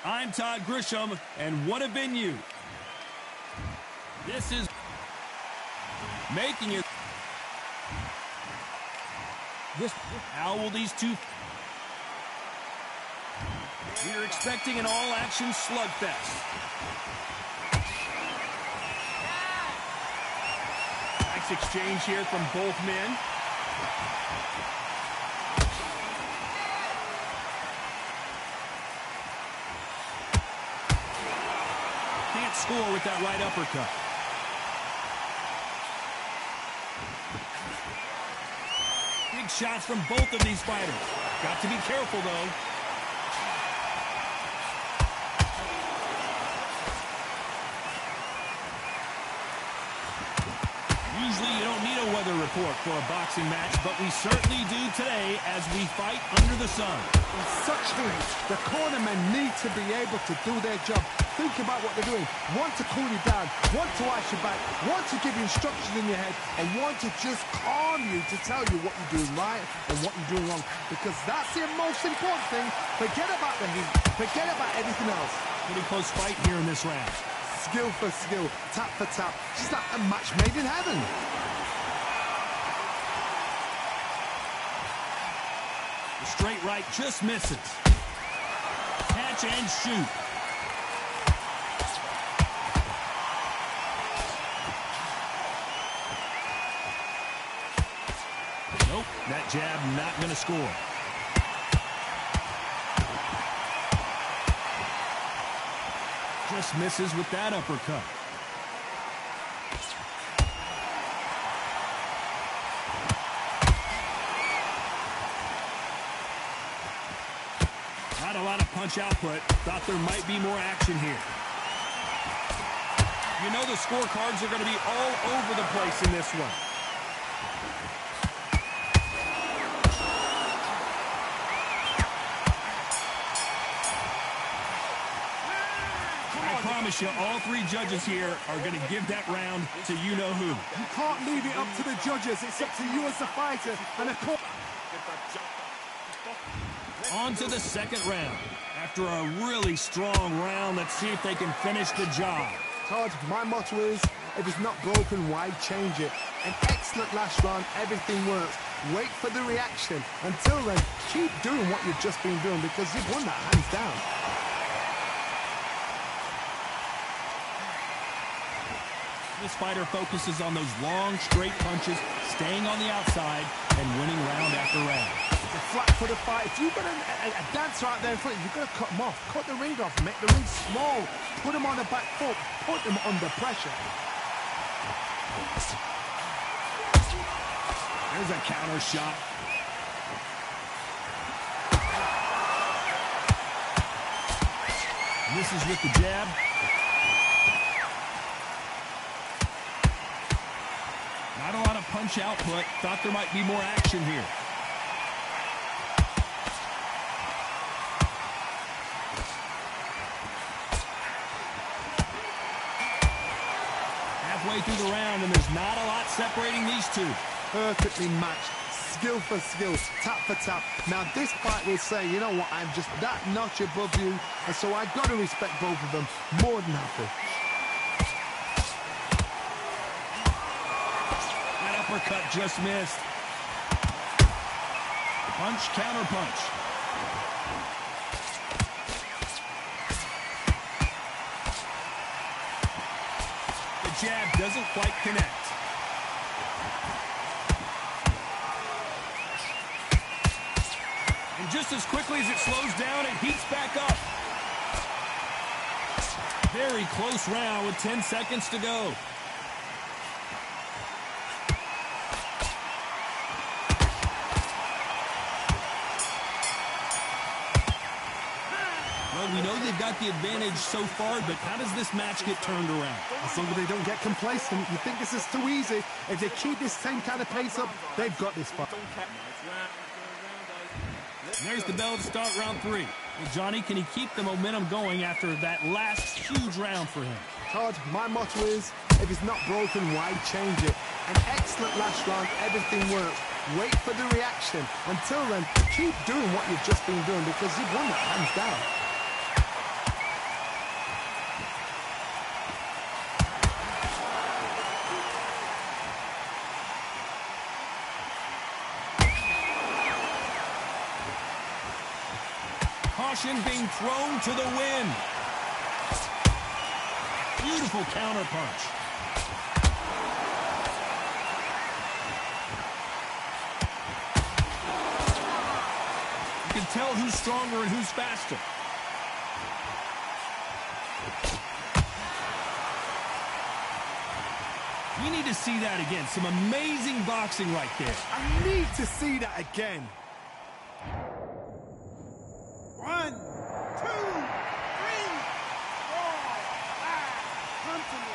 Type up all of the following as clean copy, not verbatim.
I'm Todd Grisham, and what a venue. This is making it. How will these two... We're expecting an all-action slugfest. Nice exchange here from both men. Can't score with that right uppercut. Big shots from both of these fighters. Got to be careful, though. Usually you don't need a weather report for a boxing match, but we certainly do today as we fight under the sun. In such heat, the cornermen need to be able to do their job. Think about what they're doing. One to cool you down, one to ice you back, one to give you instructions in your head, and one to just calm you to tell you what you're doing right and what you're doing wrong. Because that's the most important thing. Forget about the heat. Forget about everything else. Pretty close fight here in this round. Skill for skill, tap for tap, just like a match made in heaven. The straight right just misses. Catch and shoot. Nope, that jab not going to score. Just misses with that uppercut. Not a lot of punch output. Thought there might be more action here. You know the scorecards are going to be all over the place in this one. I promise you, all three judges here are going to give that round to you-know-who. You can't leave it up to the judges. It's up to you as the fighter. And of course... On to the second round. After a really strong round, let's see if they can finish the job. Todd, my motto is, if it's not broken, why change it? An excellent last round, everything works. Wait for the reaction. Until then, keep doing what you've just been doing because you've won that hands down. This fighter focuses on those long, straight punches, staying on the outside, and winning round after round. The flat for the fight. If you've got a dancer out there in front, you've got to cut them off. Cut the ring off. Make the ring small. Put them on the back foot. Put them under pressure. There's a counter shot. Misses with the jab. Not a lot of punch output. Thought there might be more action here. Halfway through the round, and there's not a lot separating these two. Perfectly matched. Skill for skill. Tap for tap. Now, this fight will say, you know what, I'm just that notch above you, and so I've got to respect both of them. More than happy. Uppercut just missed. Punch, counter punch. The jab doesn't quite connect. And just as quickly as it slows down, it heats back up. Very close round with 10 seconds to go. We know they've got the advantage so far, but how does this match get turned around? As long as they don't get complacent, you think this is too easy. If they keep this same kind of pace up, they've got this fight. And there's the bell to start round 3. Well, Johnny, can he keep the momentum going after that last huge round for him? Todd, my motto is, if it's not broken, why change it? An excellent last round, everything works. Wait for the reaction. Until then, keep doing what you've just been doing because you've won that hands down. Action being thrown to the wind. Beautiful counter punch. You can tell who's stronger and who's faster. We need to see that again. Some amazing boxing right there. I need to see that again. 1, 2, 3, 4, 5. Come to me.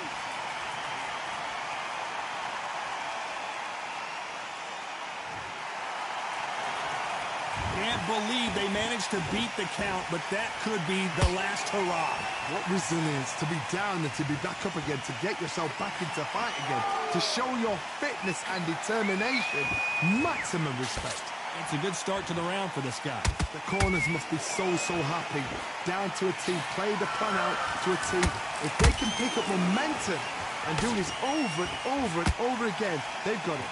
Can't believe they managed to beat the count, but that could be the last hurrah. What resilience to be down and to be back up again, to get yourself back into fight again, to show your fitness and determination. Maximum respect. It's a good start to the round for this guy. The corners must be so happy. Down to a T, play the plan out to a T. If they can pick up momentum and do this over and over and over again, they've got it.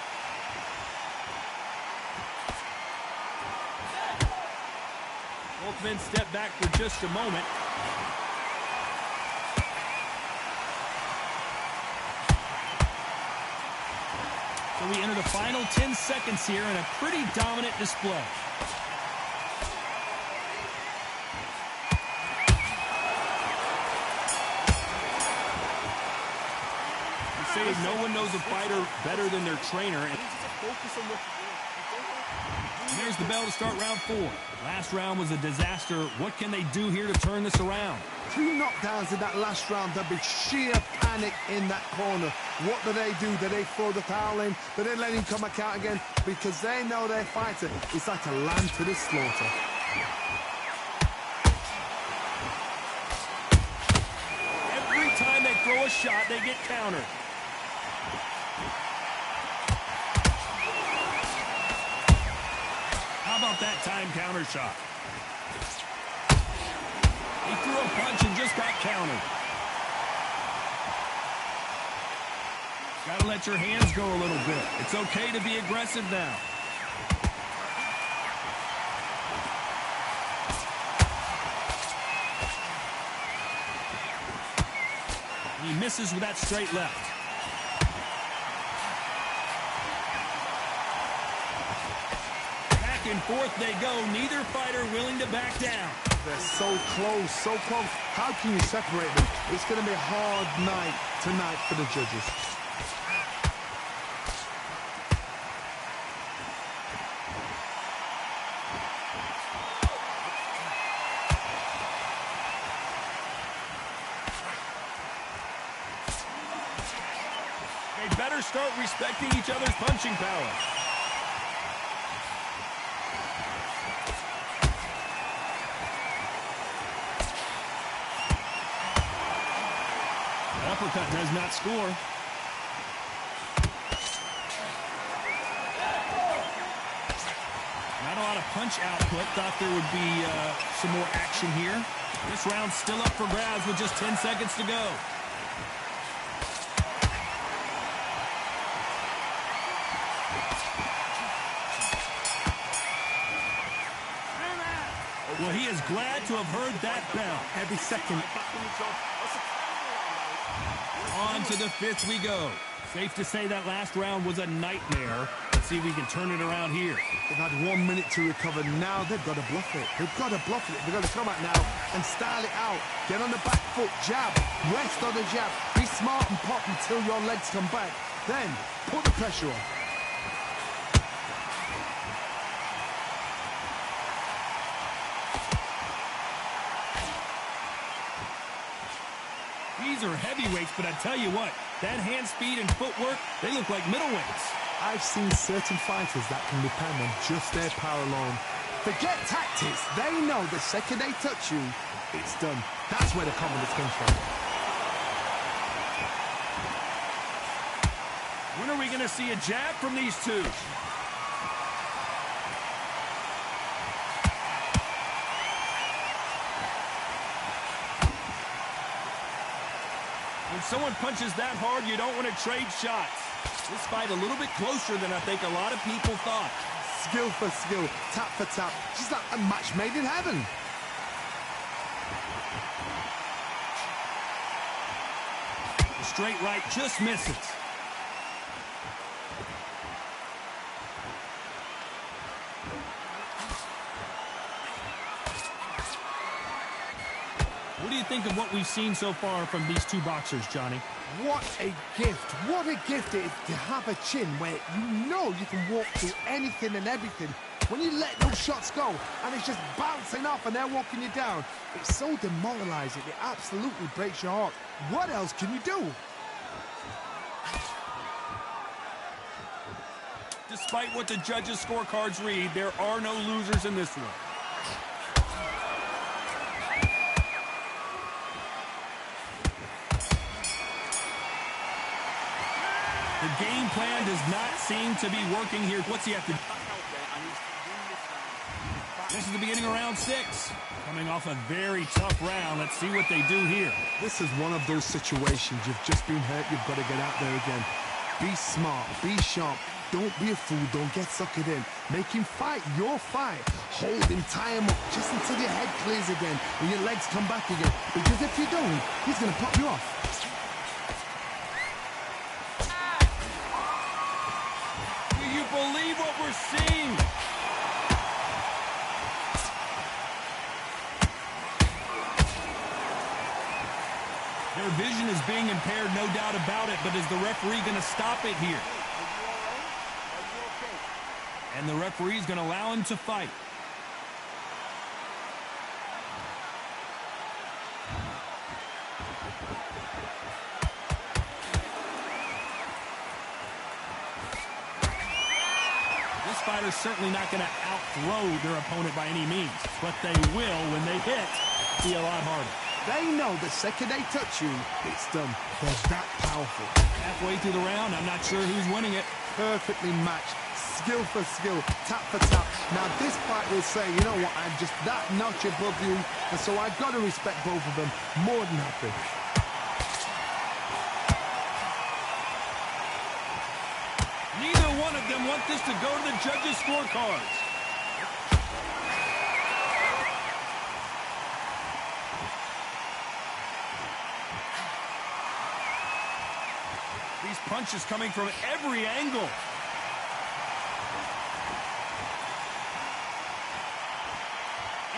Both men step back for just a moment. So we enter the final 10 seconds here in a pretty dominant display. You say no one knows a fighter better than their trainer. And there's the bell to start round 4. Last round was a disaster. What can they do here to turn this around? 2 knockdowns in that last round. There'll be sheer panic in that corner. What do? Do they throw the towel in? Do they let him come back out again? Because they know their fighter is like a lamb to the slaughter. Every time they throw a shot, they get countered. How about that time counter shot? He threw a punch and just got countered. Got to let your hands go a little bit. It's okay to be aggressive now. He misses with that straight left. Back and forth they go. Neither fighter willing to back down. They're so close, so close. How can you separate them? It's going to be a hard night tonight for the judges. They better start respecting each other's punching power. Uppercut does not score. Not a lot of punch output. Thought there would be some more action here. This round's still up for grabs with just 10 seconds to go. Well, he is glad to have heard that bell. Every second. On to the 5th we go. Safe to say that last round was a nightmare. Let's see if we can turn it around here. They've had 1 minute to recover. Now they've got to bluff it. They've got to bluff it. They've got to come out now and style it out. Get on the back foot, jab. Rest on the jab. Be smart and pop until your legs come back. Then put the pressure on. These are heavyweights, but I tell you what, that hand speed and footwork, they look like middleweights. I've seen certain fighters that can depend on just their power alone. Forget tactics. They know the second they touch you, it's done. That's where the confidence comes from. When are we going to see a jab from these two? When someone punches that hard, you don't want to trade shots. This fight a little bit closer than I think a lot of people thought. Skill for skill, tap for tap, just like a match made in heaven. Straight right just misses. What do you think of what we've seen so far from these two boxers, Johnny? What a gift. What a gift it is to have a chin where you know you can walk through anything and everything. When you let those shots go and it's just bouncing off and they're walking you down, it's so demoralizing. It absolutely breaks your heart. What else can you do? Despite what the judges' scorecards read, there are no losers in this one. The game plan does not seem to be working here. What's he have to do? This is the beginning of round 6. Coming off a very tough round. Let's see what they do here. This is one of those situations. You've just been hurt. You've got to get out there again. Be smart. Be sharp. Don't be a fool. Don't get suckered in. Make him fight your fight. Hold him. Tie him up just until your head clears again and your legs come back again. Because if you don't, he's going to pop you off. Believe what we're seeing. Their vision is being impaired, no doubt about it, but is the referee going to stop it here? And the referee's going to allow him to fight. Fighter's certainly not going to outthrow their opponent by any means, but they will, when they hit, be a lot harder. They know the second they touch you, it's done. They're that powerful. Halfway through the round, I'm not sure who's winning it. Perfectly matched, skill for skill, tap for tap. Now this fight will say, you know what, I'm just that notch above you, and so I've got to respect both of them more than happy. Neither one of them want this to go to the judges' scorecards. These punches coming from every angle.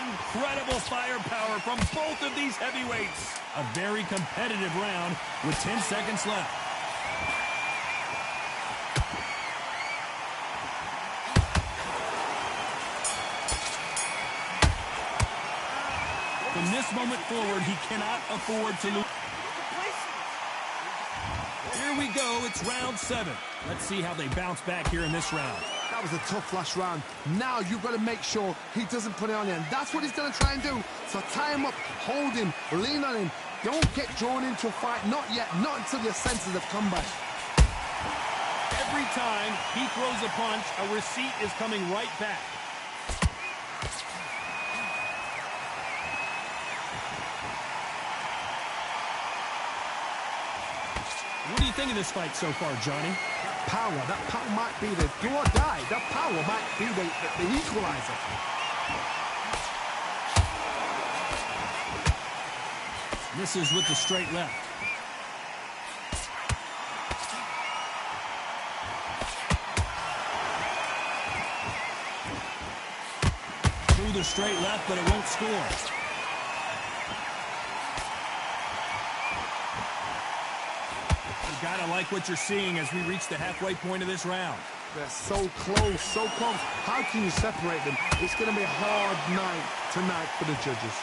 Incredible firepower from both of these heavyweights. A very competitive round with 10 seconds left. From this moment forward, he cannot afford to lose. Here we go. It's round 7. Let's see how they bounce back here in this round. That was a tough last round. Now you've got to make sure he doesn't put it on you. And that's what he's going to try and do. So tie him up, hold him, lean on him. Don't get drawn into a fight. Not yet. Not until your senses have come back. Every time he throws a punch, a receipt is coming right back. What do you think of this fight so far, Johnny? Power. That power might be the do or die. That power might be the equalizer. Misses with the straight left. Through the straight left, but it won't score. Gotta like what you're seeing as we reach the halfway point of this round. They're so close, so close. How can you separate them? It's going to be a hard night tonight for the judges.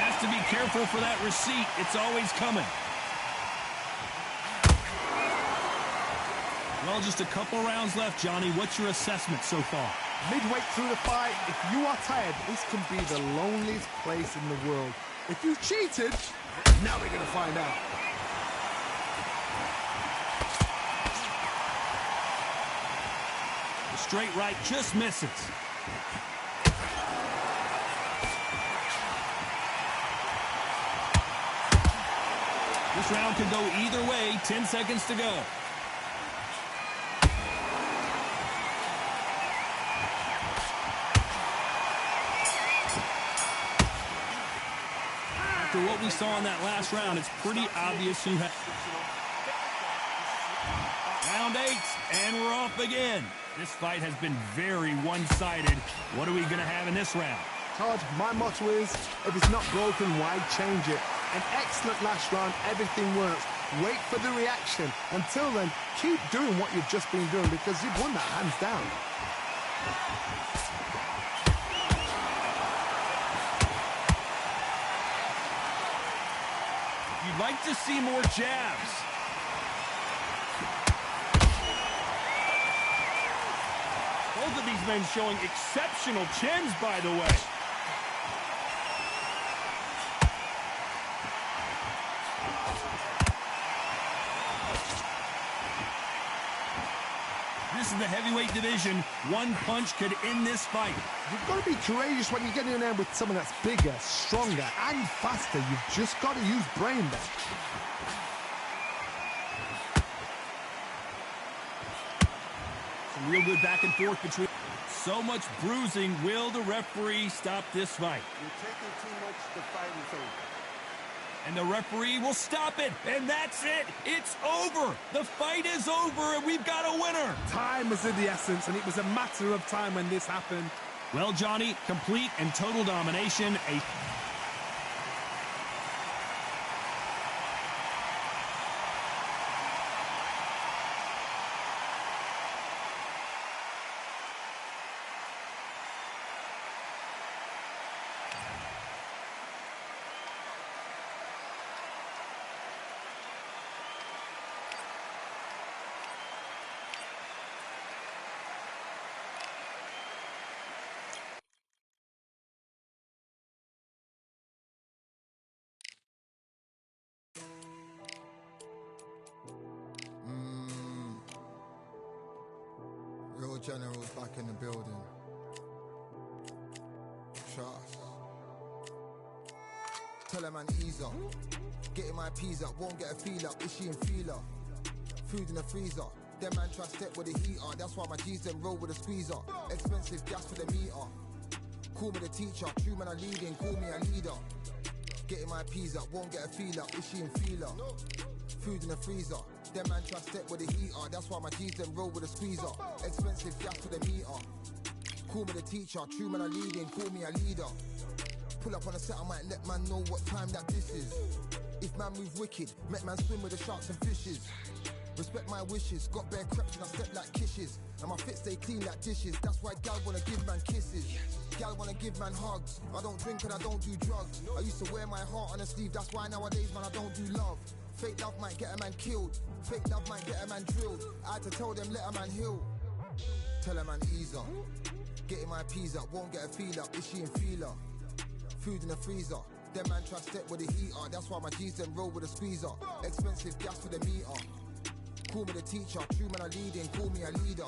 Has to be careful for that receipt. It's always coming. Well, just a couple rounds left, Johnny. What's your assessment so far? Midway through the fight, if you are tired, this can be the loneliest place in the world. If you cheated, now we're going to find out. The straight right just misses. This round could go either way. 10 seconds to go. we saw in that last round, it's pretty obvious who has. Round 8, and we're off again. This fight has been very one-sided. What are we going to have in this round? Todd, my motto is, if it's not broken, why change it? An excellent last round, everything works. Wait for the reaction. Until then, keep doing what you've just been doing because you've won that hands down. You'd like to see more jabs. Both of these men showing exceptional chins, by the way. This is the heavyweight division. One punch could end this fight. You've got to be courageous when you get in there with someone that's bigger, stronger, and faster. You've just got to use brain there. Some real good back and forth between. So much bruising. Will the referee stop this fight? You're taking too much to fight and thing. And the referee will stop it. And that's it. It's over. The fight is over, and we've got a winner. Time is of the essence, and it was a matter of time when this happened. Well, Johnny, complete and total domination. Real generals back in the building. Trust. Tell her man ease up. Getting my peas up, won't get a feel up. Is she in feeler? Food in the freezer. Them man try step with the heater. That's why my G's them roll with a squeezer. Expensive gas for the meter. Call me the teacher. True man I leading, call me a leader. Getting my peas up, won't get a feel up. Is she in feeler? Food in the freezer. Them man try step with the heater. That's why my G's them roll with a squeezer. Expensive gas for the meter. Call me the teacher. True man I leading, call me a leader. Pull up on a set, I might let man know what time that this is. If man move wicked, make man swim with the sharks and fishes. Respect my wishes, got bare creps and I step like kisses. And my fit stay clean like dishes. That's why gal wanna give man kisses. Gal wanna give man hugs. I don't drink and I don't do drugs. I used to wear my heart on a sleeve. That's why nowadays man I don't do love. Fake love might get a man killed. Fake love might get a man drilled. I had to tell them let a man heal. Tell a man ease up. Getting my peas up, won't get a feel up. Is she in feeler? Food in the freezer. Them man try step with the heater. That's why my G's them roll with a squeezer. Expensive gas for the meter. Call me the teacher. True man I leading, call me a leader.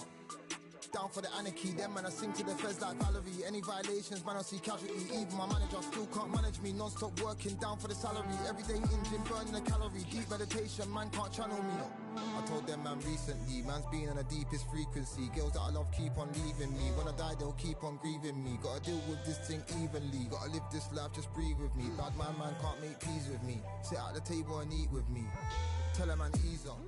Down for the anarchy, them man I sing to the feds like Valerie. Any violations, man I see casualty. Even my manager still can't manage me. Non-stop working, down for the salary. Everyday in gym, burning a calorie. Deep meditation, man can't channel me. I told them man recently, man's been on the deepest frequency. Girls that I love keep on leaving me. When I die they'll keep on grieving me. Gotta deal with this thing evenly. Gotta live this life, just breathe with me. Bad man can't make peace with me. Sit at the table and eat with me. Tell a man ease up.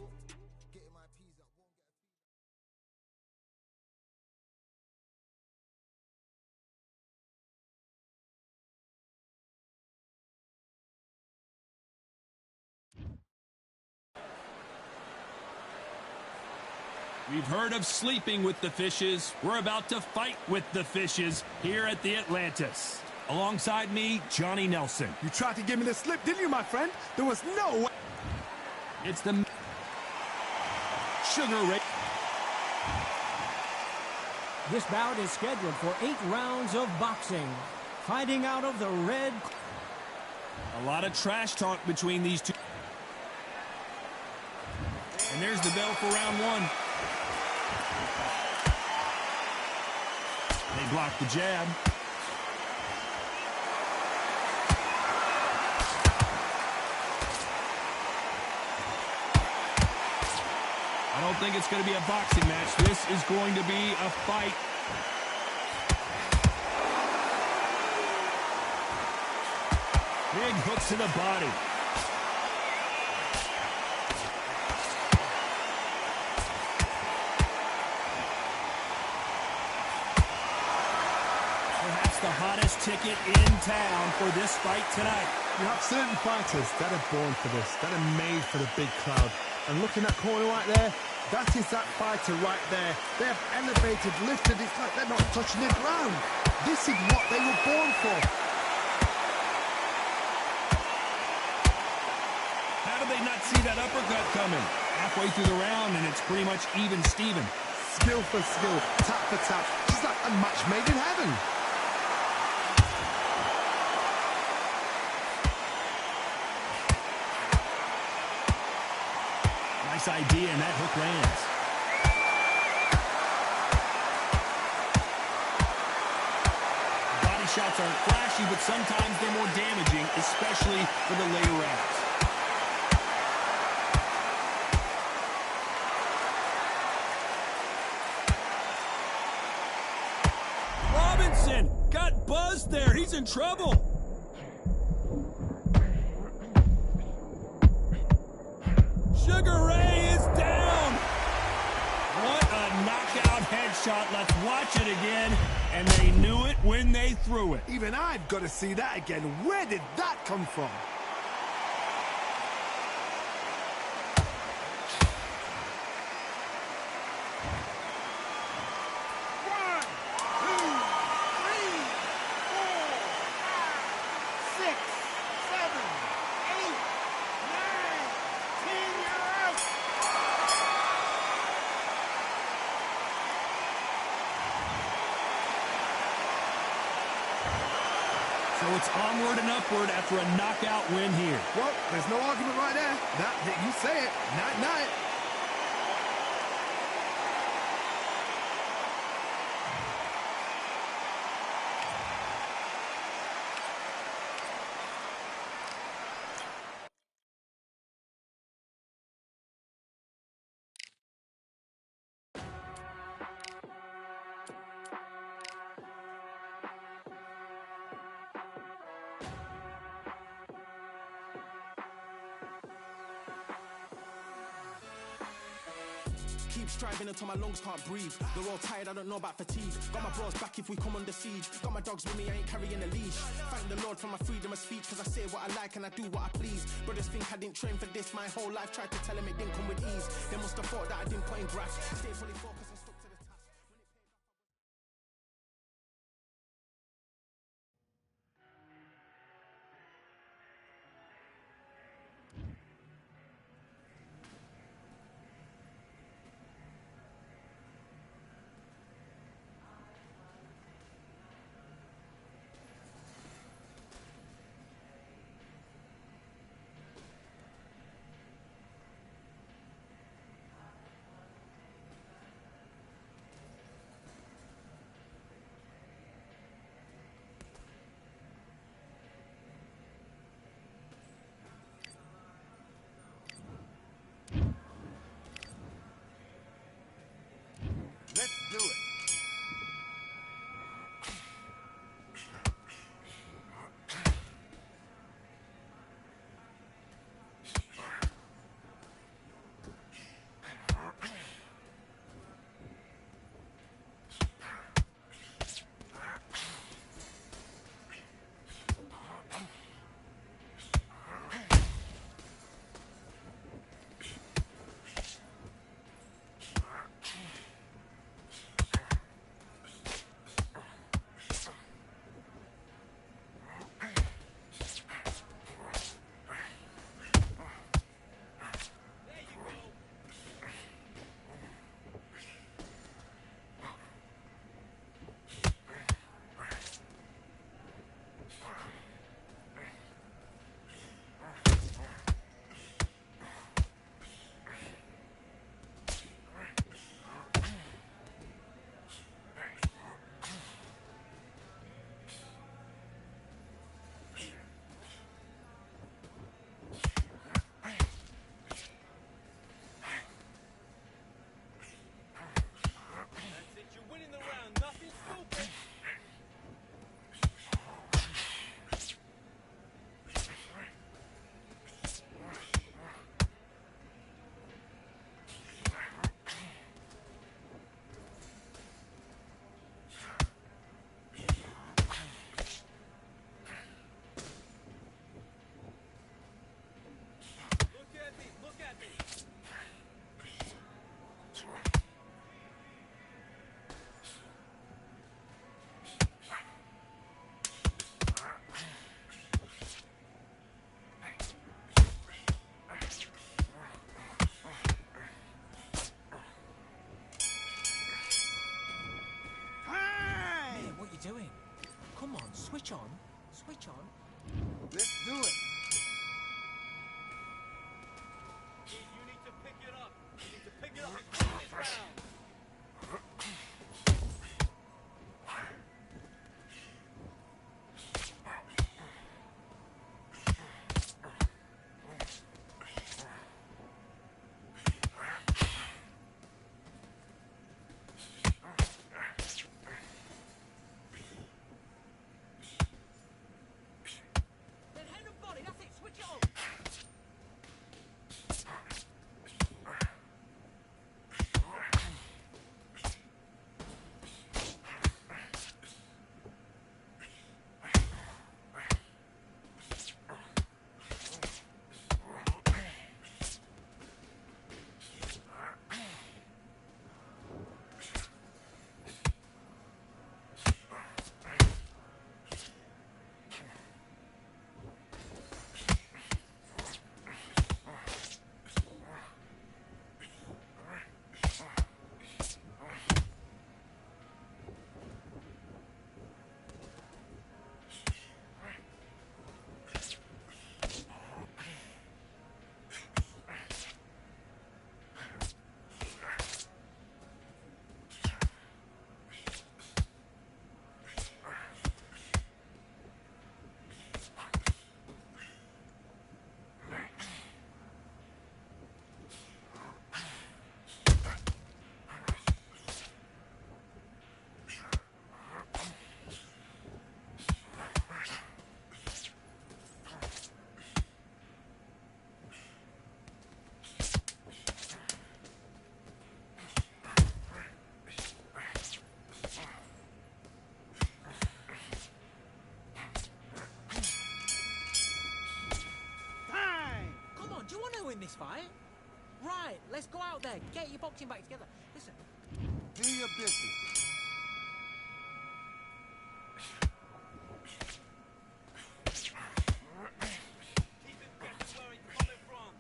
We've heard of sleeping with the fishes. We're about to fight with the fishes here at the Atlantis. Alongside me, Johnny Nelson. You tried to give me the slip, didn't you, my friend? There was no way. It's the Sugar Ray. This bout is scheduled for 8 rounds of boxing. Fighting out of the red. A lot of trash talk between these two. And there's the bell for round 1. They blocked the jab. I don't think it's going to be a boxing match. This is going to be a fight. Big hooks to the body. Perhaps the hottest ticket in town for this fight tonight. You have certain fighters that are born for this, that are made for the big crowd. And looking at that corner right there, that is that fighter right there. They have elevated, lifted, it's like they're not touching the ground. This is what they were born for. How did they not see that uppercut coming? Halfway through the round, and it's pretty much even Steven. Skill for skill, tap for tap. Just like a match made in heaven. Nice idea, and that hook lands. Body shots aren't flashy, but sometimes they're more damaging, especially for the later rounds. Robinson got buzzed there. He's in trouble. Sugar Ray is down. What a knockout headshot. Let's watch it again. And they knew it when they threw it. Even I've got to see that again. Where did that come from? So it's onward and upward after a knockout win here. Well, there's no argument right there. That you say it. Night-night. Keep striving until my lungs can't breathe. They're all tired, I don't know about fatigue. Got my bros back if we come under siege. Got my dogs with me, I ain't carrying a leash. Thank the Lord for my freedom of speech, cause I say what I like and I do what I please. Brothers think I didn't train for this my whole life. Tried to tell them it didn't come with ease. They must have thought that I didn't put in graft. Stay fully focused and stuck to the task. Switch on. Switch on. Let's do it. You need to pick it up. You need to pick it up and clean it round. Then head and body, that's it, switch it on. Do you want to win this fight? Right, let's go out there. Get your boxing back together. Listen. Do your business. Keep him guessing where he's coming from.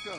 go.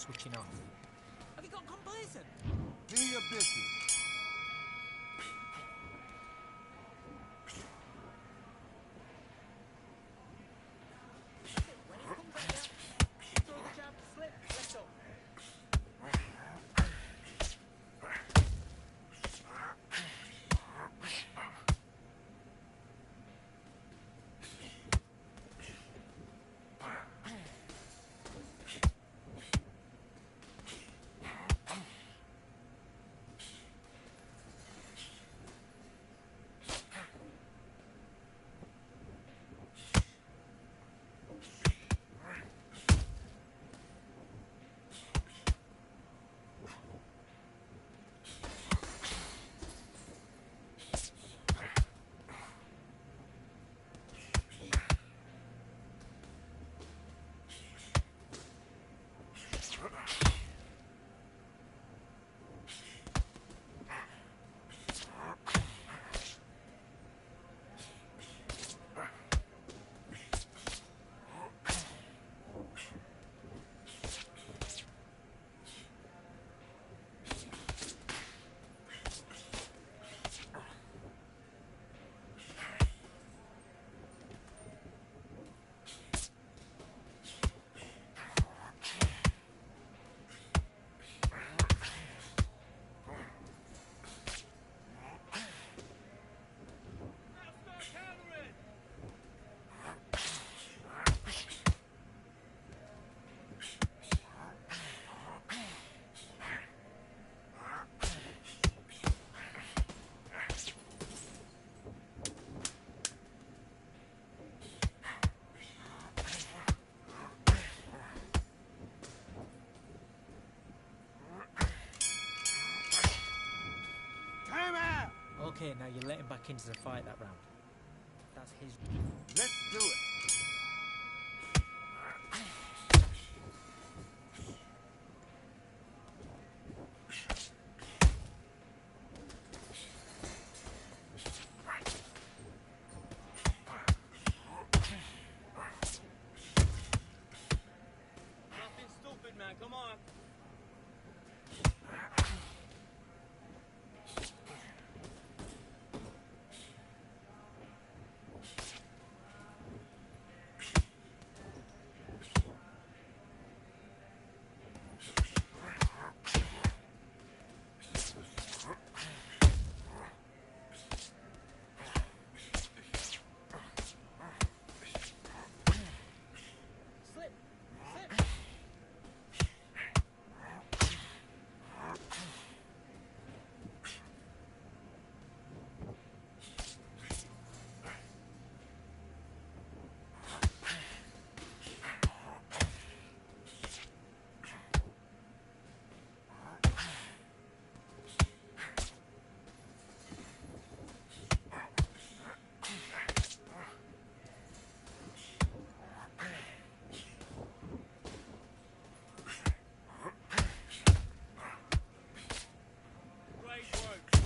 switching off. Have you got complacent? Do your business. When he comes at you, throw the jab, slip, left up. Okay, now you let him back into the fight that round. That's his... Let's do it. Nothing stupid, man. Come on. Slip. Slip.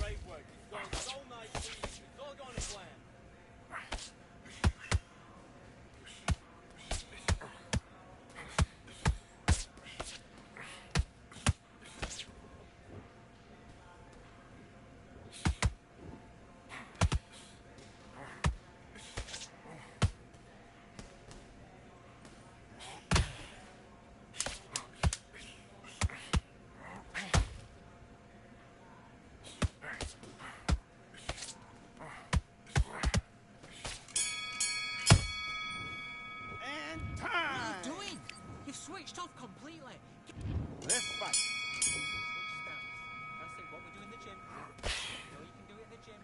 Great work. It's going so nicely. It's all going to plan. And What are time. you doing? You've switched off completely. Let's fight. Switch stance. That's it. What we do in the gym. You know you can do it in the gym.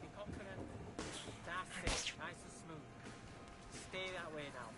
Be confident. That's it. Nice and smooth. Stay that way now.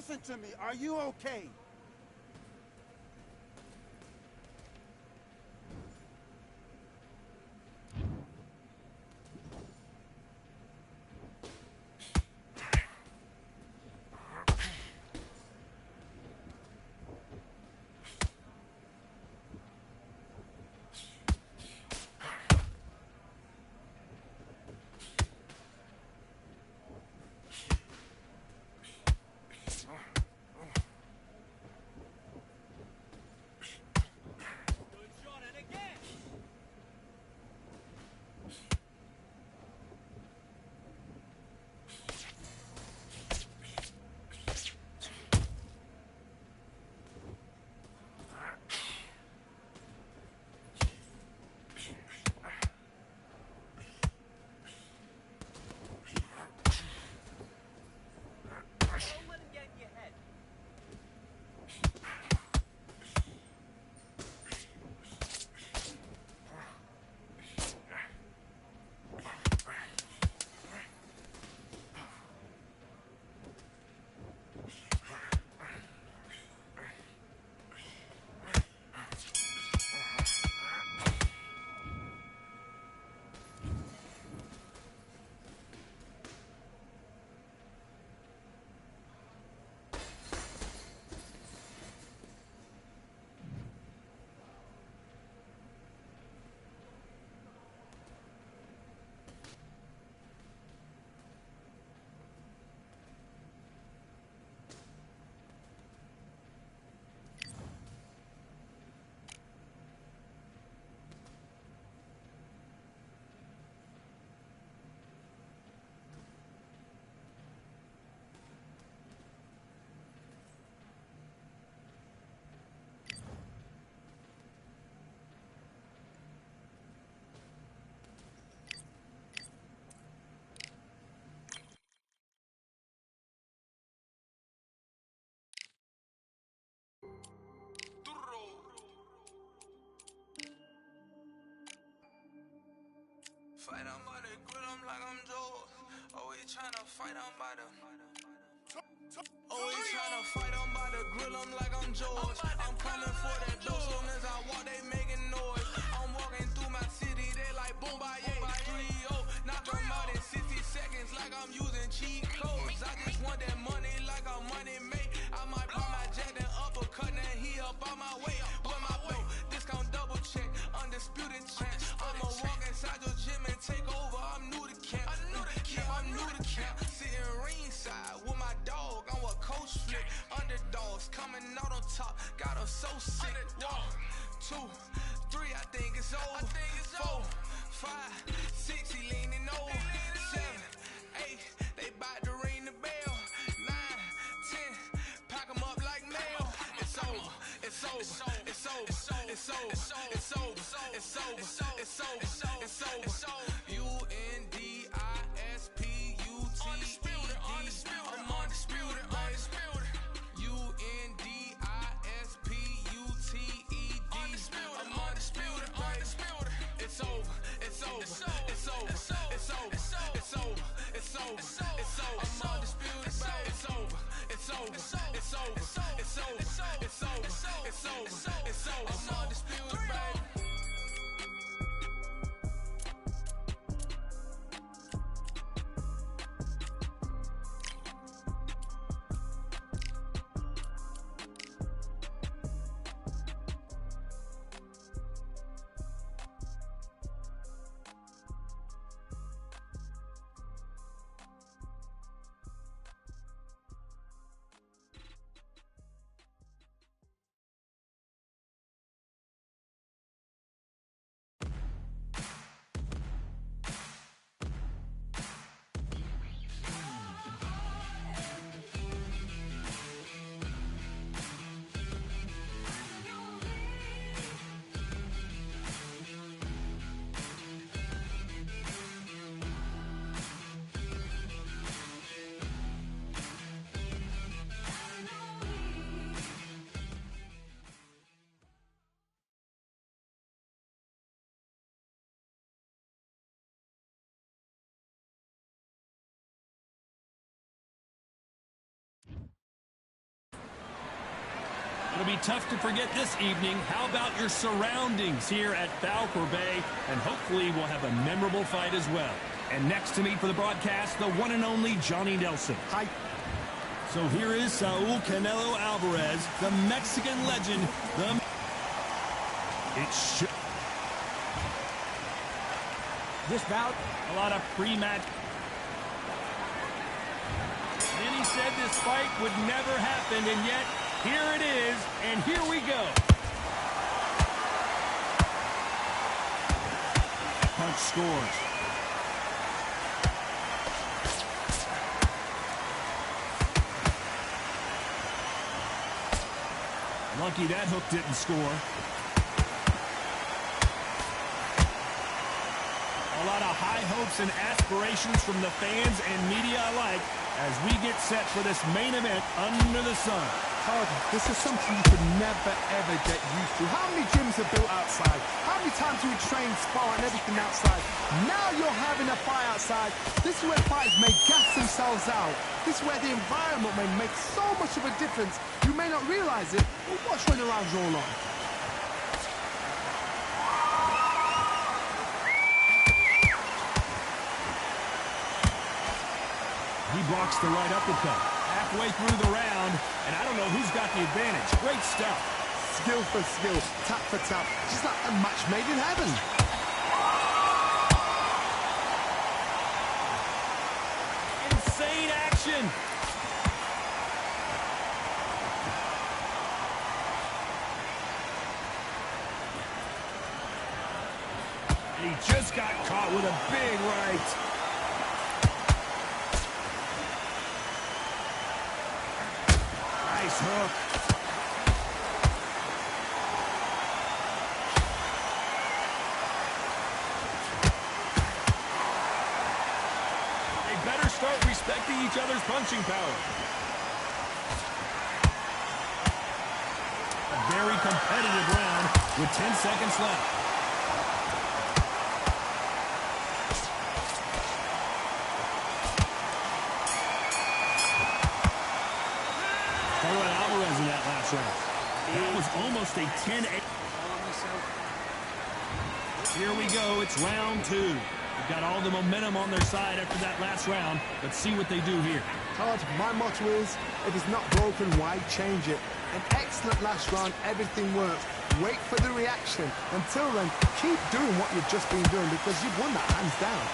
Listen to me. Are you okay? Good shot, and again. Don't let him get in your head. Fight on by the grill, I'm like I'm Joe. Always tryna fight on by the. Always tryna fight on by the grill, I'm like I'm George. I'm coming for that dough, soon as I walk, they making noise. I'm walking through my city, they like boom by 3-0. Knock 'em out in 60 seconds, like I'm using cheat codes. I just want that money, like I'm money made. I might pop my jet and uppercut, and he up on my way. With my way, discount double check, undisputed champ. I'ma walk inside your gym and take over. I'm new to camp. Yeah, I'm new to camp. Sitting ringside with my dog on what coach flick. Underdogs coming out on top, got us so sick. 1, 2, 3, I think it's over. 4, 5, 6, he leaning over. 7, 8, they bout to ring the bell. 9, 10, pack 'em up like mail. It's over, it's over, it's over, it's over, it's over, it's over, it's over, it's over. Undisputed, I'm undisputed, undisputed. Undisputed, I'm undisputed, undisputed. It's over, it's over, it's over, it's over, it's over, it's over, it's over. I'm undisputed, baby. It's over, it's over, it's over, it's over, it's over, it's over, it's over. I'm undisputed, baby. be tough to forget this evening. How about your surroundings here at Valcour Bay? And hopefully we'll have a memorable fight as well. And next to me for the broadcast, the one and only Johnny Nelson. Hi. So here is Saul Canelo Alvarez, the Mexican legend. This bout, a lot of pre-match. And he said this fight would never happen, and yet here it is, and here we go. Punch scores. Lucky that hook didn't score. A lot of high hopes and aspirations from the fans and media alike as we get set for this main event under the sun. Todd, this is something you could never, ever get used to. How many gyms are built outside? How many times do we train, spar, and everything outside? Now you're having a fight outside. This is where fighters may gas themselves out. This is where the environment may make so much of a difference. You may not realize it, but watch when the rounds roll on. He blocks the right uppercut. Halfway through the round, and I don't know who's got the advantage. Great stuff. Skill for skill, tap for tap, just like a match made in heaven. Insane action. And he just got caught with a big right. Nice hook. They better start respecting each other's punching power. A very competitive round with 10 seconds left. Alvarez in that last round. That was almost a 10-8. Here we go. It's round two. They've got all the momentum on their side after that last round. Let's see what they do here. Todd, my motto is, if it's not broken, why change it? An excellent last round. Everything worked. Wait for the reaction. Until then, keep doing what you've just been doing because you've won that hands down.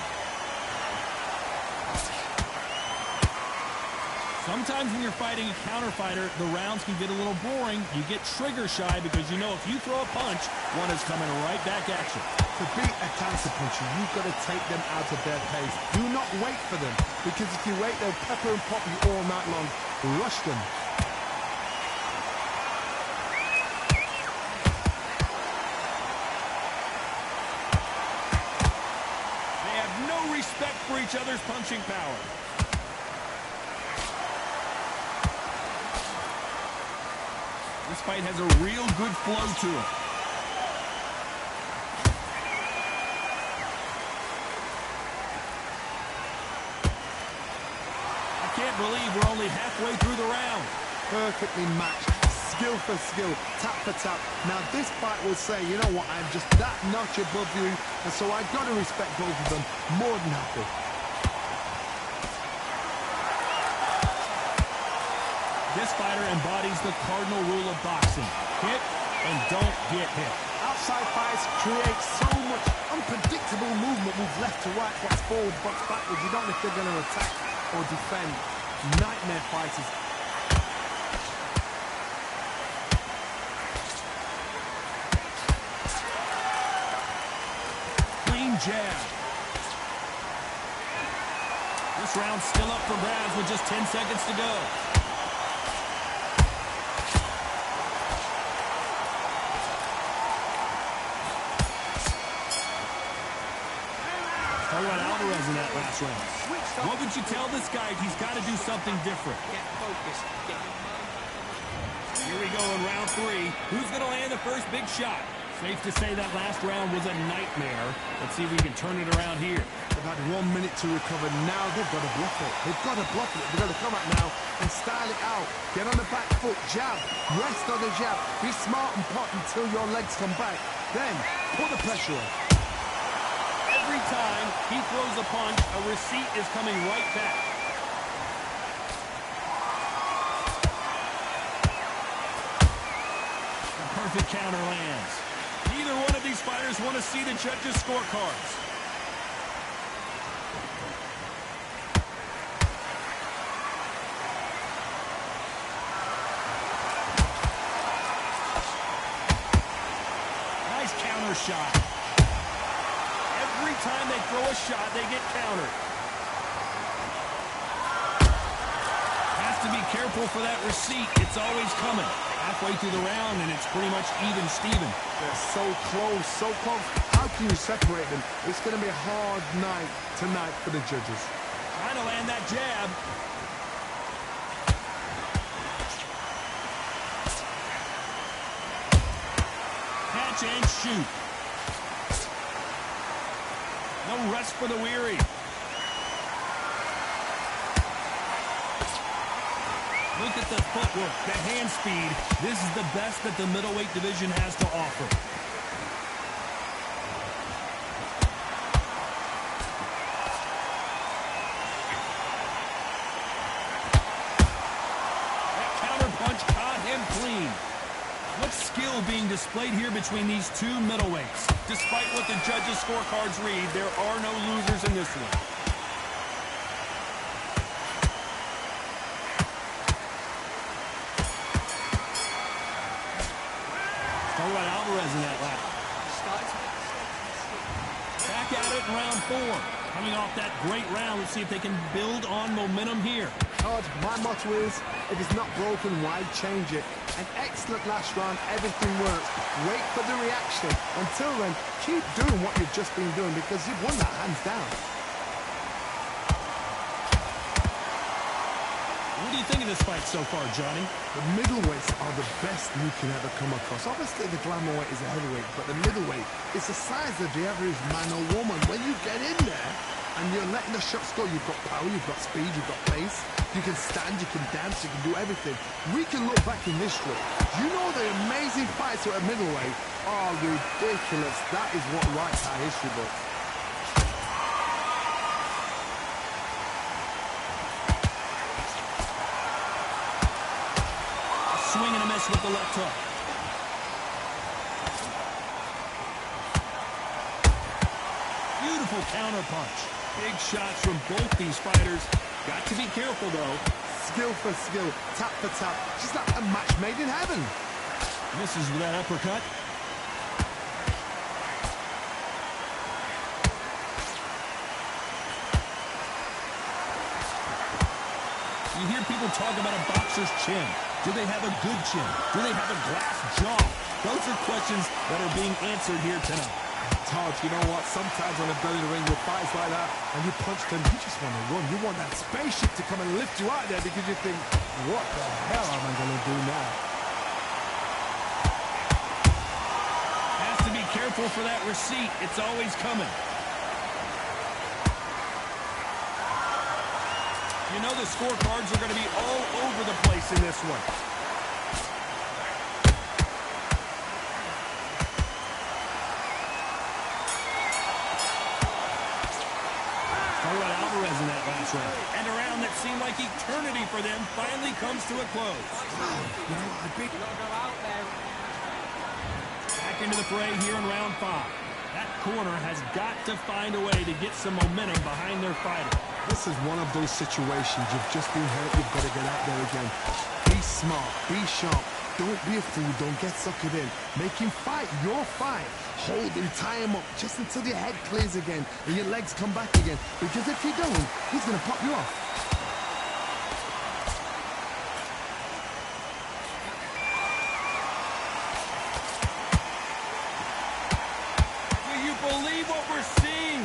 Sometimes when you're fighting a counter fighter, the rounds can get a little boring. You get trigger shy because you know if you throw a punch, one is coming right back at you. To beat a counter puncher, you've got to take them out of their pace. Do not wait for them, because if you wait, they'll pepper and pop you all night long. Rush them. They have no respect for each other's punching power. This fight has a real good flow to it. I can't believe we're only halfway through the round. Perfectly matched. Skill for skill. Tap for tap. Now this fight will say, you know what, I'm just that notch above you, and so I've got to respect both of them more than happy. This fighter embodies the cardinal rule of boxing. Hit and don't get hit. Outside fights create so much unpredictable movement. Moves left to right, box forward, box backwards. You don't know if they're going to attack or defend. Nightmare fighters. Clean jab. This round's still up for grabs with just 10 seconds to go. Talk about Alvarez in that last round. What would you tell this guy if he's got to do something different? Get focused. Get your mind back on the... Here we go in round three. Who's going to land the first big shot? Safe to say that last round was a nightmare. Let's see if we can turn it around here. The They've had 1 minute to recover. Now they've got to bluff it. They've got to bluff it. They've got to come out now and style it out. Get on the back foot, jab, rest on the jab. Be smart and pot until your legs come back. Then put the pressure on. Every time he throws a punch, a receipt is coming right back. The perfect counter lands. Neither one of these fighters want to see the judges' scorecards. Nice counter shot. Every time they throw a shot, they get countered. Has to be careful for that receipt. It's always coming. Halfway through the round, and it's pretty much even Steven. They're so close, so close. How can you separate them? It's going to be a hard night tonight for the judges. Trying to land that jab. Catch and shoot. No rest for the weary. Look at the footwork, the hand speed. This is the best that the middleweight division has to offer. That counter punch caught him clean. What skill being displayed here between these two middleweights. Despite what the judges' scorecards read, there are no losers in this one. Talk about Alvarez in that lap. Back at it in round 4. Coming off that great round, let's see if they can build on momentum here. Todd, my motto is, if it's not broken, why change it? An excellent last round, everything works. Wait for the reaction. Until then, keep doing what you've just been doing because you've won that hands down. What do you think of this fight so far, Johnny? The middleweights are the best you can ever come across. Obviously, the glamour weight is a heavyweight, but the middleweight is the size of the average man or woman. When you get in there and you're letting the shots go, you've got power, you've got speed, you've got pace. You can stand, you can dance, you can do everything. We can look back in history. You know the amazing fights at middleweight are ridiculous. That is what writes our history books. Swing and a miss with the left hook. Beautiful counter punch. Big shots from both these fighters. Got to be careful, though. Skill for skill, tap for tap. Just like a match made in heaven. Misses with that uppercut. You hear people talk about a boxer's chin. Do they have a good chin? Do they have a glass jaw? Those are questions that are being answered here tonight. Todd, you know what? Sometimes when I've done in the ring with fights like that, and you punch them, you just want to run. You want that spaceship to come and lift you out there because you think, what the hell am I going to do now? Has to be careful for that receipt. It's always coming. You know the scorecards are going to be all over the place in this one. Alvarez in that last round. And a round that seemed like eternity for them finally comes to a close. Back into the fray here in round 5. That corner has got to find a way to get some momentum behind their fighter. This is one of those situations. You've just been hurt. You've got to get out there again. Be smart. Be sharp. Don't be a fool. Don't get suckered in. Make him fight your fight. Hold him, tie him up, just until your head clears again and your legs come back again. Because if you don't, he's going to pop you off. Do you believe what we're seeing?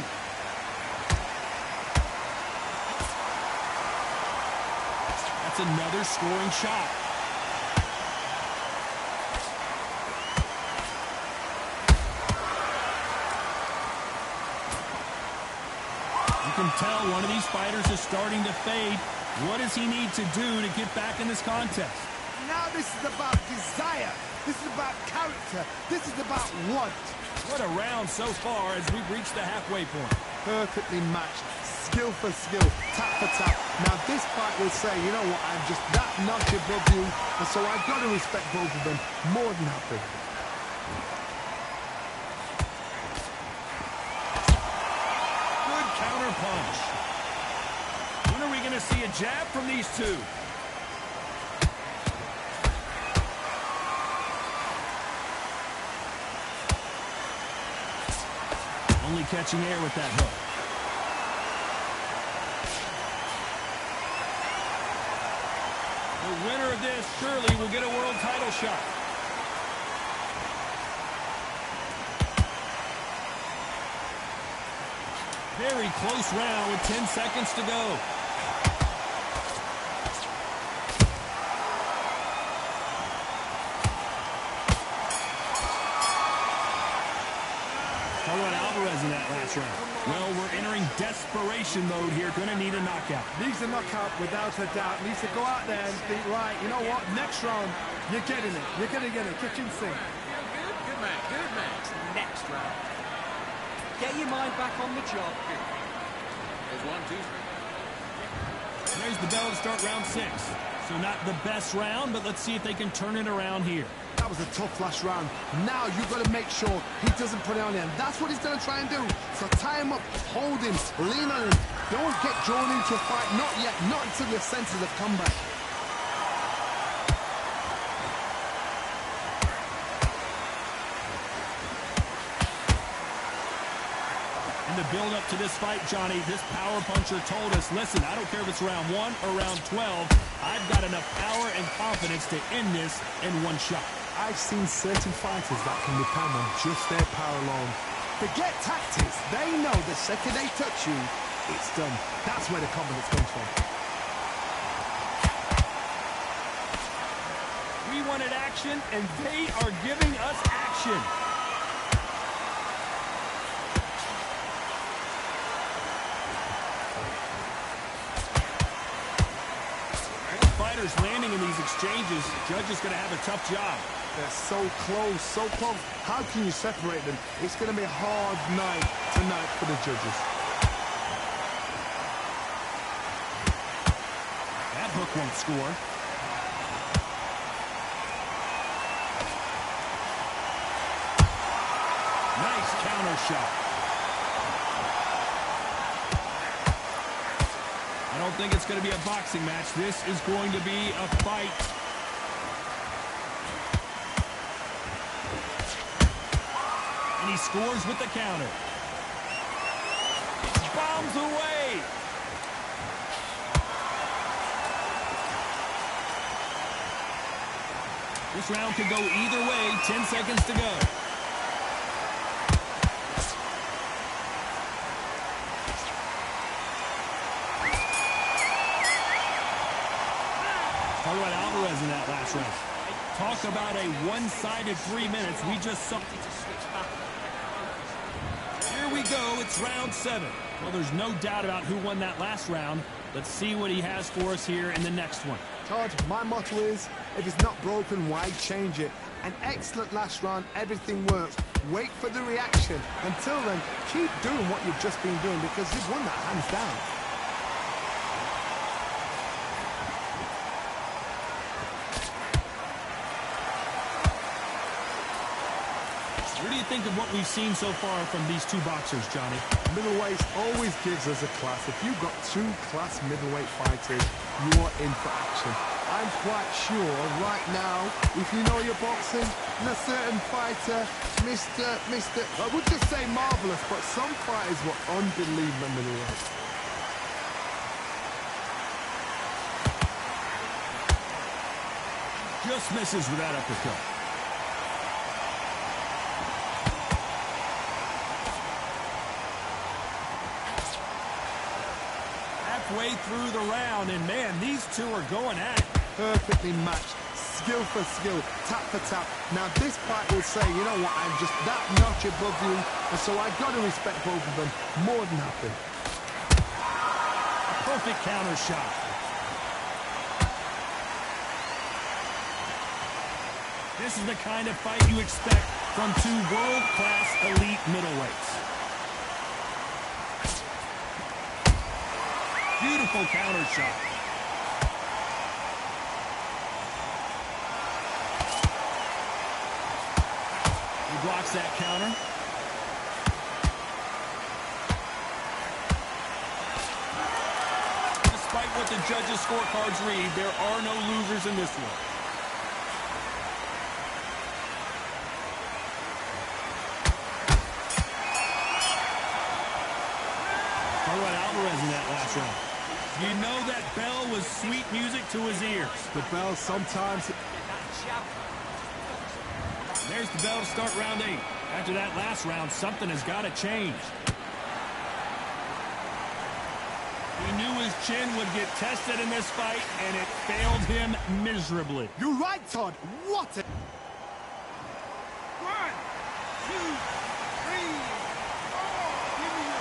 That's another scoring shot. can tell one of these fighters is starting to fade. What does he need to do to get back in this contest? Now this is about desire. This is about character. This is about want. What a round so far as we've reached the halfway point. Perfectly matched. Skill for skill. Tap for tap. Now this fight will say, you know what, I'm just that notch above you. And so I've got to respect both of them more than happy. Good counter punch. When are we going to see a jab from these two? Only catching air with that hook. The winner of this surely will get a world title shot. Very close round with 10 seconds to go. In that last round. Well, we're entering desperation mode here. Gonna need a knockout. Needs a knockout without a doubt. Needs to go out there and think, right, you know what, next round, you're getting it. You're gonna get it. Kitchen sink. Good man, good man. Next round. Get your mind back on the job. There's 1, 2, 3. There's the bell to start round 6. So not the best round, but let's see if they can turn it around here. That was a tough last round. Now you've got to make sure he doesn't put it on him. That's what he's going to try and do. So tie him up, hold him, lean on him. Don't get drawn into a fight. Not yet. Not until your senses have come back. In the build-up to this fight, Johnny, this power puncher told us, listen, I don't care if it's round 1 or round 12. I've got enough power and confidence to end this in one shot. I've seen certain fighters that can depend on just their power alone. Forget tactics. They know the second they touch you, it's done. That's where the confidence comes from. We wanted action, and they are giving us action. Fighters landing in these exchanges, judges going to have a tough job. They're so close, so close. How can you separate them? It's going to be a hard night tonight for the judges. That hook won't score. Nice counter shot. I don't think it's going to be a boxing match. This is going to be a fight. And he scores with the counter. Bombs away. This round could go either way. 10 seconds to go. Talk about Alvarez in that last round. Talk about a one-sided 3 minutes. We just saw. Here we go. It's round 7. Well, there's no doubt about who won that last round. Let's see what he has for us here in the next one. Todd, my motto is, if it's not broken, why change it? An excellent last round. Everything works. Wait for the reaction. Until then, keep doing what you've just been doing because you've won that hands down. What do you think of what we've seen so far from these two boxers, Johnny? Middleweight always gives us a class. If you've got two class middleweight fighters, you are in for action. I'm quite sure right now, if you know your boxing, there's a certain fighter, Mr. I would just say marvelous, but some fighters were unbelievable middleweight. Just misses with that uppercut. Halfway through the round, and man, these two are going at it. Perfectly matched, skill for skill, tap for tap. Now this fight will say, you know what, I'm just that notch above you, and so I've got to respect both of them more than happy. perfect counter shot. This is the kind of fight you expect from two world-class elite middleweights. Beautiful counter shot. He blocks that counter. Despite what the judges' scorecards read, there are no losers in this one. Alvarez in that last round. You know that bell was sweet music to his ears. The bell sometimes... There's the bell to start round 8. After that last round, something has got to change. He knew his chin would get tested in this fight, and it failed him miserably. You're right, Todd. What a... 1, 2, 3, 4. Give me your...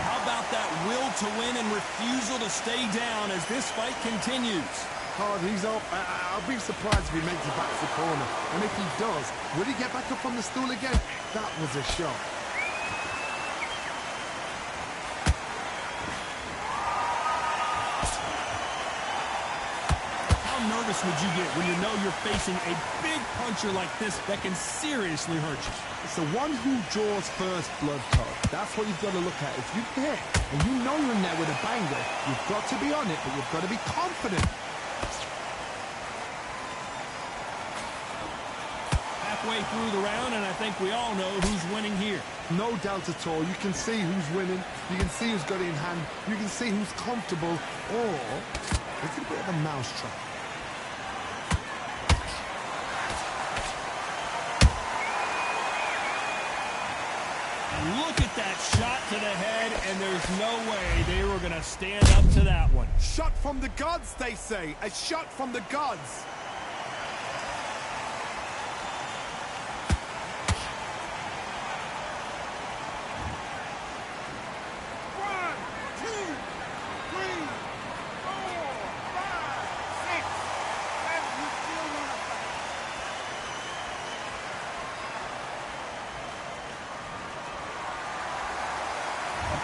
How about that will to win and refusal to stay down as this fight continues? Todd, he's up. I'll be surprised if he makes it back to the corner. And if he does, will he get back up on the stool again? That was a shot. How nervous would you get when you know you're facing a big puncher like this that can seriously hurt you? It's the one who draws first blood, Todd. That's what you've got to look at. If you hit and you know you're in there with a banger, you've got to be on it, but you've got to be confident. Halfway through the round, and I think we all know who's winning here. No doubt at all. You can see who's winning. You can see who's got it in hand. You can see who's comfortable. Or it's a bit of a mousetrap. Look at that shot to the head, and there's no way they were going to stand up to that one. Shot from the gods, they say. A shot from the gods.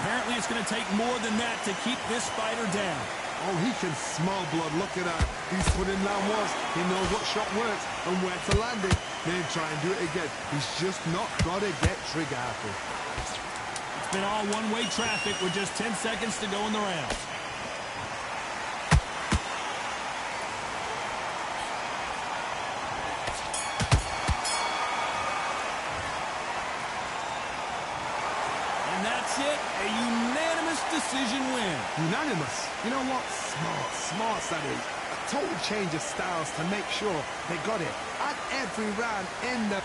Apparently, it's going to take more than that to keep this fighter down. Oh, he can smell blood. Look at that. He's put in round 1. He knows what shot works and where to land it. Then try and do it again. He's just not got to get trigger happy. It's been all one-way traffic with just 10 seconds to go in the round. That's it, a unanimous decision win. Unanimous? You know what? Smart that is. A total change of styles to make sure they got it at every round in the